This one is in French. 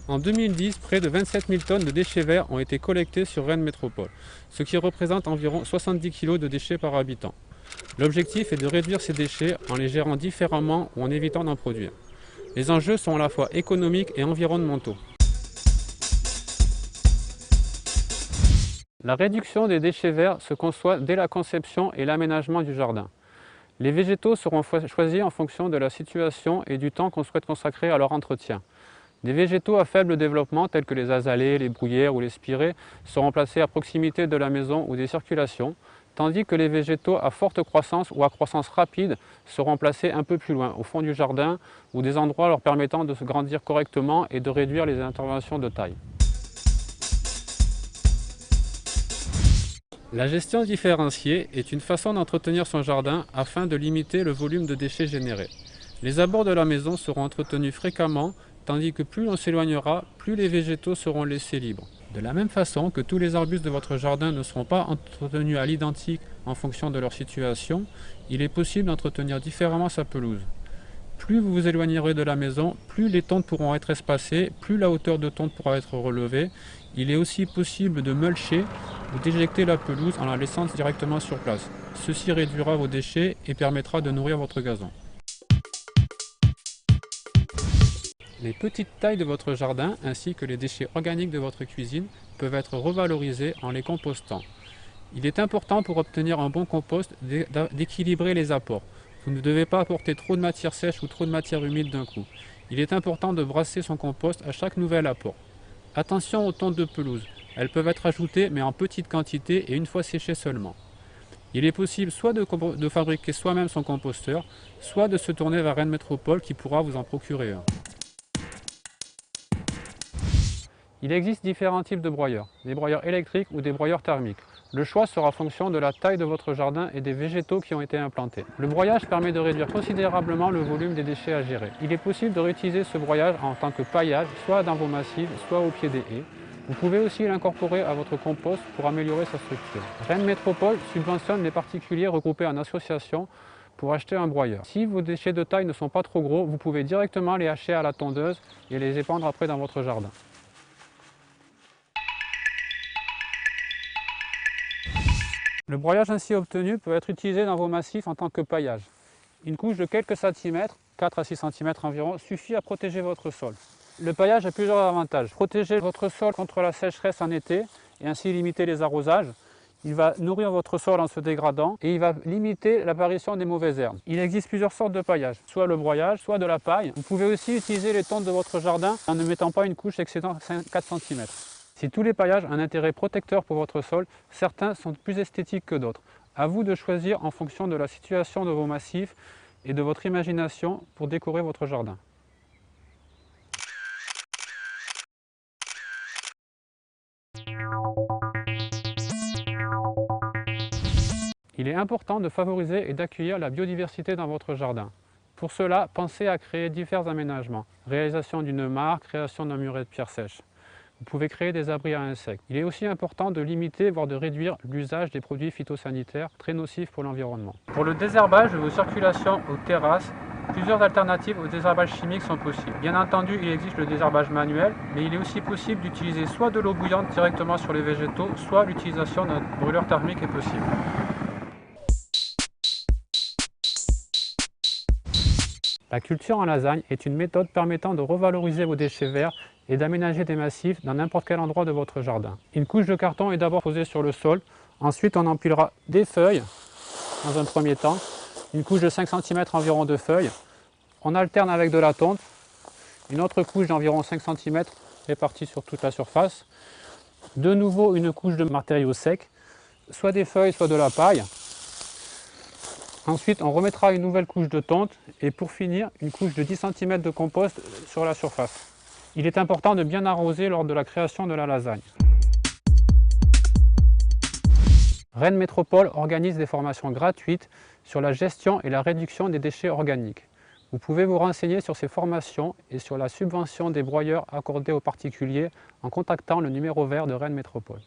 En 2010, près de 27 000 tonnes de déchets verts ont été collectés sur Rennes Métropole, ce qui représente environ 70 kg de déchets par habitant. L'objectif est de réduire ces déchets en les gérant différemment ou en évitant d'en produire. Les enjeux sont à la fois économiques et environnementaux. La réduction des déchets verts se conçoit dès la conception et l'aménagement du jardin. Les végétaux seront choisis en fonction de la situation et du temps qu'on souhaite consacrer à leur entretien. Des végétaux à faible développement, tels que les azalées, les bruyères ou les spirées, seront placés à proximité de la maison ou des circulations, tandis que les végétaux à forte croissance ou à croissance rapide seront placés un peu plus loin, au fond du jardin, ou des endroits leur permettant de se grandir correctement et de réduire les interventions de taille. La gestion différenciée est une façon d'entretenir son jardin afin de limiter le volume de déchets générés. Les abords de la maison seront entretenus fréquemment, tandis que plus on s'éloignera, plus les végétaux seront laissés libres. De la même façon que tous les arbustes de votre jardin ne seront pas entretenus à l'identique en fonction de leur situation, il est possible d'entretenir différemment sa pelouse. Plus vous vous éloignerez de la maison, plus les tontes pourront être espacées, plus la hauteur de tonte pourra être relevée. Il est aussi possible de mulcher ou d'éjecter la pelouse en la laissant directement sur place. Ceci réduira vos déchets et permettra de nourrir votre gazon. Les petites tailles de votre jardin ainsi que les déchets organiques de votre cuisine peuvent être revalorisés en les compostant. Il est important pour obtenir un bon compost d'équilibrer les apports. Vous ne devez pas apporter trop de matière sèche ou trop de matière humide d'un coup. Il est important de brasser son compost à chaque nouvel apport. Attention aux tontes de pelouse. Elles peuvent être ajoutées mais en petite quantité et une fois séchées seulement. Il est possible soit de fabriquer soi-même son composteur, soit de se tourner vers Rennes Métropole qui pourra vous en procurer un. Il existe différents types de broyeurs, des broyeurs électriques ou des broyeurs thermiques. Le choix sera en fonction de la taille de votre jardin et des végétaux qui ont été implantés. Le broyage permet de réduire considérablement le volume des déchets à gérer. Il est possible de réutiliser ce broyage en tant que paillage, soit dans vos massifs, soit au pied des haies. Vous pouvez aussi l'incorporer à votre compost pour améliorer sa structure. Rennes Métropole subventionne les particuliers regroupés en associations pour acheter un broyeur. Si vos déchets de taille ne sont pas trop gros, vous pouvez directement les hacher à la tondeuse et les épandre après dans votre jardin. Le broyage ainsi obtenu peut être utilisé dans vos massifs en tant que paillage. Une couche de quelques centimètres, 4 à 6 cm environ, suffit à protéger votre sol. Le paillage a plusieurs avantages. Protéger votre sol contre la sécheresse en été et ainsi limiter les arrosages. Il va nourrir votre sol en se dégradant et il va limiter l'apparition des mauvaises herbes. Il existe plusieurs sortes de paillage, soit le broyage, soit de la paille. Vous pouvez aussi utiliser les tontes de votre jardin en ne mettant pas une couche excédant 4 cm. Si tous les paillages ont un intérêt protecteur pour votre sol, certains sont plus esthétiques que d'autres. À vous de choisir en fonction de la situation de vos massifs et de votre imagination pour décorer votre jardin. Il est important de favoriser et d'accueillir la biodiversité dans votre jardin. Pour cela, pensez à créer divers aménagements. Réalisation d'une mare, création d'un muret de pierre sèche. Vous pouvez créer des abris à insectes. Il est aussi important de limiter, voire de réduire l'usage des produits phytosanitaires très nocifs pour l'environnement. Pour le désherbage de vos circulations aux terrasses, plusieurs alternatives au désherbage chimique sont possibles. Bien entendu, il existe le désherbage manuel, mais il est aussi possible d'utiliser soit de l'eau bouillante directement sur les végétaux, soit l'utilisation d'un brûleur thermique est possible. La culture en lasagne est une méthode permettant de revaloriser vos déchets verts et d'aménager des massifs dans n'importe quel endroit de votre jardin. Une couche de carton est d'abord posée sur le sol, ensuite on empilera des feuilles dans un premier temps, une couche de 5 cm environ de feuilles, on alterne avec de la tonte, une autre couche d'environ 5 cm répartie sur toute la surface, de nouveau une couche de matériaux secs, soit des feuilles, soit de la paille. Ensuite, on remettra une nouvelle couche de tonte et pour finir, une couche de 10 cm de compost sur la surface. Il est important de bien arroser lors de la création de la lasagne. Rennes Métropole organise des formations gratuites sur la gestion et la réduction des déchets organiques. Vous pouvez vous renseigner sur ces formations et sur la subvention des broyeurs accordés aux particuliers en contactant le numéro vert de Rennes Métropole.